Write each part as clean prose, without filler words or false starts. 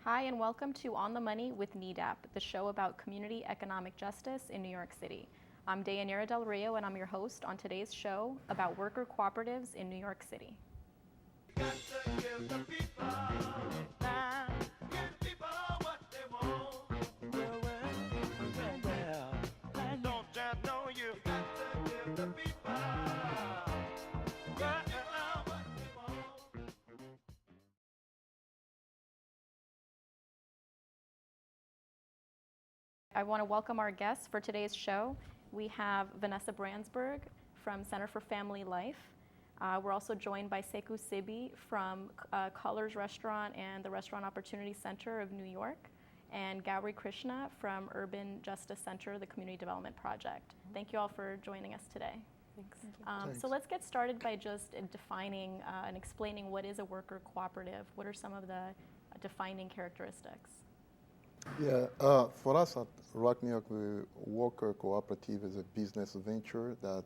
Hi, and welcome to On the Money with NEDAP, the show about community economic justice in New York City. I'm Deyanira Del Rio, and I'm your host on today's show about worker cooperatives in New York City. I want to welcome our guests for today's show. We have Vanessa Bransburg from Center for Family Life. We're also joined by Sekou Siby from Colors Restaurant and the Restaurant Opportunity Center of New York, and Gowri Krishna from Urban Justice Center, the Community Development Project. Thank you all for joining us today. Thanks. Thanks. So let's get started by just defining and explaining what is a worker cooperative. What are some of the defining characteristics? Yeah, for us at Rock New York, Worker Cooperative is a business venture that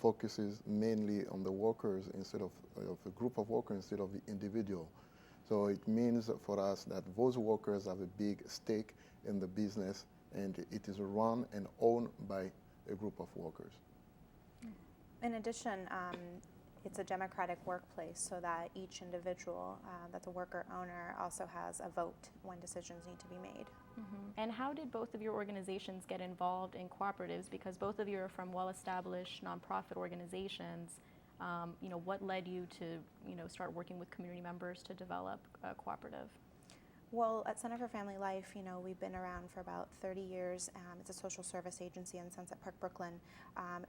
focuses mainly on the workers instead of a group of workers instead of the individual. So it means for us that those workers have a big stake in the business, and it is run and owned by a group of workers. In addition, it's a democratic workplace so that each individual that's a worker owner also has a vote when decisions need to be made. Mm-hmm. And how did both of your organizations get involved in cooperatives? Because both of you are from well-established nonprofit organizations. What led you to start working with community members to develop a cooperative? Well, at Center for Family Life, we've been around for about 30 years. It's a social service agency in Sunset Park, Brooklyn.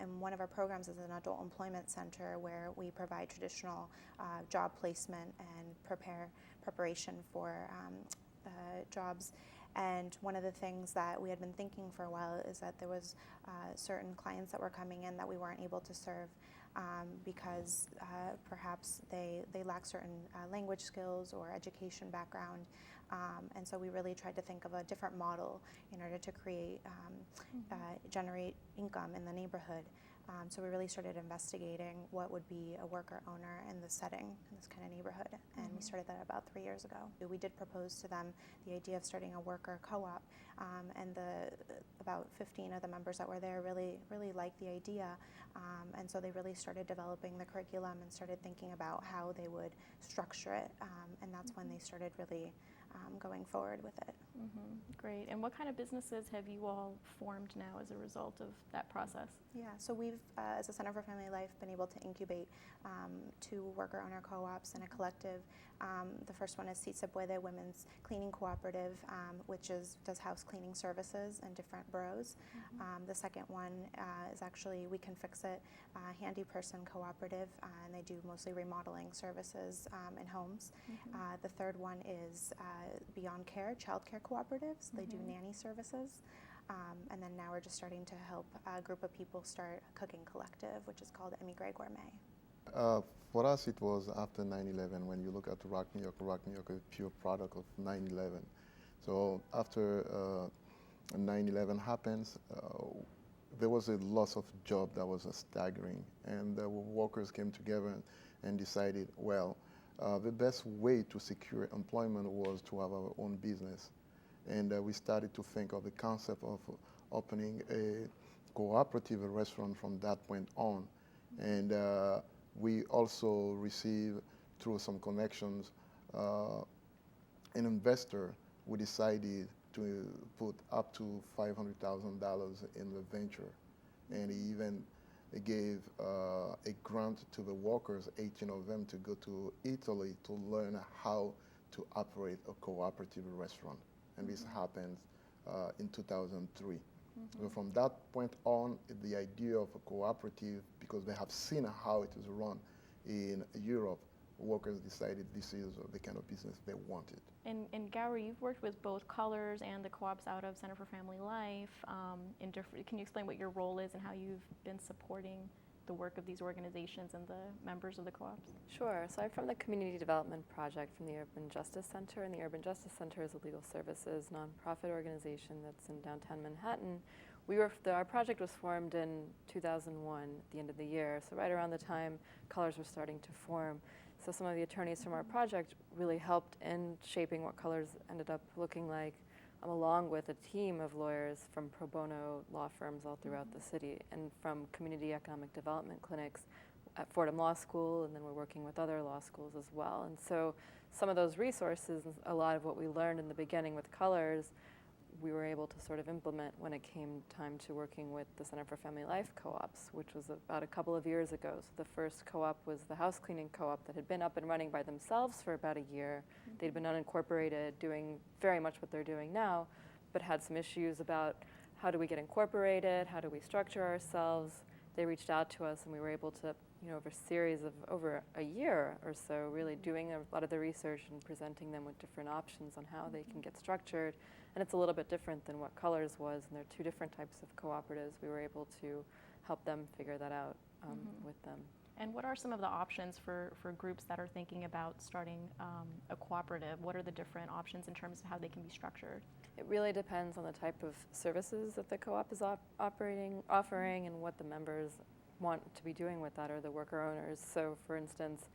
And one of our programs is an adult employment center where we provide traditional job placement and preparation for jobs. And one of the things that we had been thinking for a while is that there was certain clients that were coming in that we weren't able to serve because perhaps they lack certain language skills or education background. And so we really tried to think of a different model in order to generate income in the neighborhood. So we really started investigating what would be a worker owner in this setting, in this kind of neighborhood. And we started that about 3 years ago. We did propose to them the idea of starting a worker co-op, and about 15 of the members that were there really liked the idea. And so they really started developing the curriculum and started thinking about how they would structure it. And that's when they started really going forward with it. Mm-hmm. Great. And what kind of businesses have you all formed now as a result of that process? Yeah, so we've, as a Center for Family Life, been able to incubate 2 worker owner co-ops and a collective. The first one is Si Se Puede Women's Cleaning Cooperative, which does house cleaning services in different boroughs. The second one is actually We Can Fix It Handy Person Cooperative, and they do mostly remodeling services in homes. The third one is Beyond Care, Child Care Cooperatives. They do nanny services. And then now we're just starting to help a group of people start a cooking collective, which is called Emigre Gourmet. For us, it was after 9/11. When you look at Rock New York is a pure product of 9/11. So after 9/11 happens, there was a loss of job that was staggering, and the workers came together and decided, well, the best way to secure employment was to have our own business. And we started to think of the concept of opening a cooperative restaurant from that point on. And we also received, through some connections, an investor who decided to put up to $500,000 in the venture. And he even gave a grant to the workers, 18 of them, to go to Italy to learn how to operate a cooperative restaurant. And this happened in 2003. So from that point on, the idea of a cooperative, because they have seen how it is run in Europe, workers decided this is the kind of business they wanted. And Gowri, you've worked with both Colors and the co-ops out of Center for Family Life. Can you explain what your role is and how you've been supporting the work of these organizations and the members of the co-ops? Sure. So I'm from the Community Development Project from the Urban Justice Center, and the Urban Justice Center is a legal services nonprofit organization that's in downtown Manhattan. Our project was formed in 2001, at the end of the year, so right around the time Colors were starting to form. So some of the attorneys from our project really helped in shaping what colors ended up looking like, along with a team of lawyers from pro bono law firms all throughout the city and from community economic development clinics at Fordham Law School, and then we're working with other law schools as well. And so some of those resources, a lot of what we learned in the beginning with colors, we were able to sort of implement when it came time to working with the Center for Family Life co-ops, which was about a couple of years ago. So the first co-op was the house cleaning co-op that had been up and running by themselves for about a year. They'd been unincorporated, doing very much what they're doing now, but had some issues about how do we get incorporated, how do we structure ourselves. They reached out to us and we were able to, over a series of over a year or so, really doing a lot of the research and presenting them with different options on how they can get structured. And it's a little bit different than what Colors was, and there are two different types of cooperatives. We were able to help them figure that out with them. And what are some of the options for groups that are thinking about starting a cooperative? What are the different options in terms of how they can be structured? It really depends on the type of services that the co-op is offering, and what the members want to be doing with that, or the worker owners. So for instance,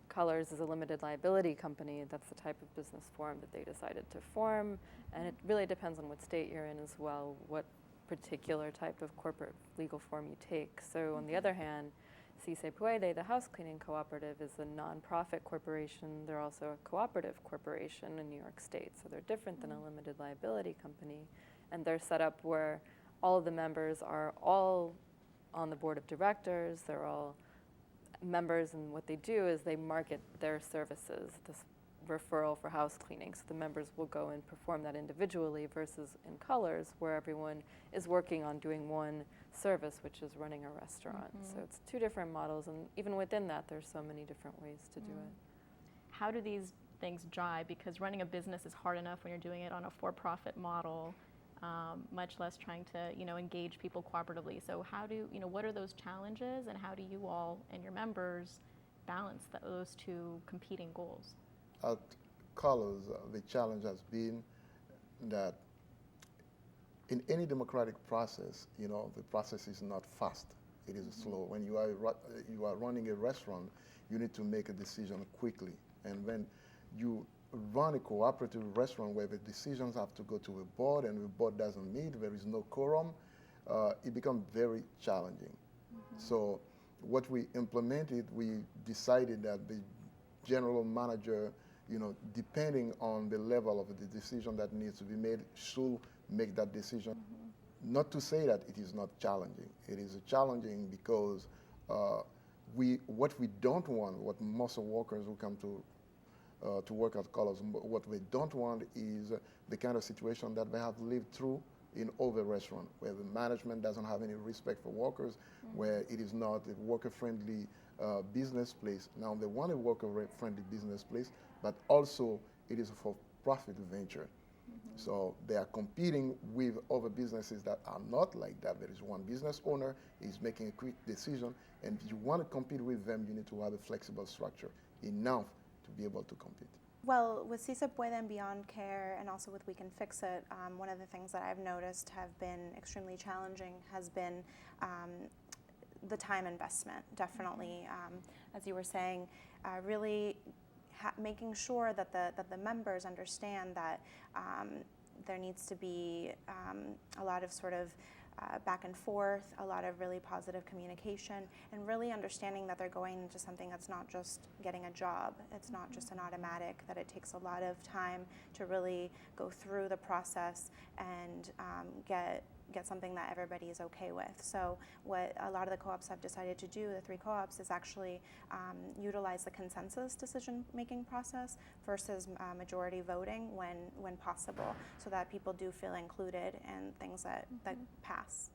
Colors is a limited liability company. That's the type of business form that they decided to form, and it really depends on what state you're in as well, what particular type of corporate legal form you take. So on the other hand, Si Se Puede, the house cleaning cooperative, is a nonprofit corporation. They're also a cooperative corporation in New York State, so they're different than a limited liability company, and they're set up where all of the members are all on the board of directors. They're all members, and what they do is they market their services, this referral for house cleaning. So the members will go and perform that individually, versus in Colors, where everyone is working on doing one service, which is running a restaurant. So it's two different models, and even within that, there's so many different ways to do it. How do these things jive? Because running a business is hard enough when you're doing it on a for-profit model, much less trying to, engage people cooperatively. So what are those challenges, and how do you all and your members balance those two competing goals? At Colors, the challenge has been that in any democratic process, the process is not fast. It is slow. When you are running a restaurant, you need to make a decision quickly. And when you run a cooperative restaurant where the decisions have to go to a board, and the board doesn't meet, there is no quorum, it becomes very challenging. So what we implemented, we decided that the general manager, depending on the level of the decision that needs to be made, should make that decision. Not to say that it is not challenging. It is challenging because what we don't want, what most workers who come to work at Colors, what we don't want is the kind of situation that they have lived through in other restaurants, where the management doesn't have any respect for workers, where it is not a worker-friendly business place. Now, they want a worker-friendly business place, but also it is a for-profit venture. So they are competing with other businesses that are not like that. There is one business owner, he's making a quick decision, and if you want to compete with them, you need to have a flexible structure enough to be able to compete. Well, with Si Se Puede and Beyond Care, and also with We Can Fix It, one of the things that I've noticed have been extremely challenging has been the time investment, definitely. As you were saying, really making sure that the members understand that there needs to be a lot of sort of back and forth, a lot of really positive communication, and really understanding that they're going into something that's not just getting a job. It's not just an automatic, that it takes a lot of time to really go through the process and get something that everybody is okay with. So what a lot of the co-ops have decided to do, the 3 co-ops, is actually utilize the consensus decision-making process versus majority voting when possible, so that people do feel included in things that pass.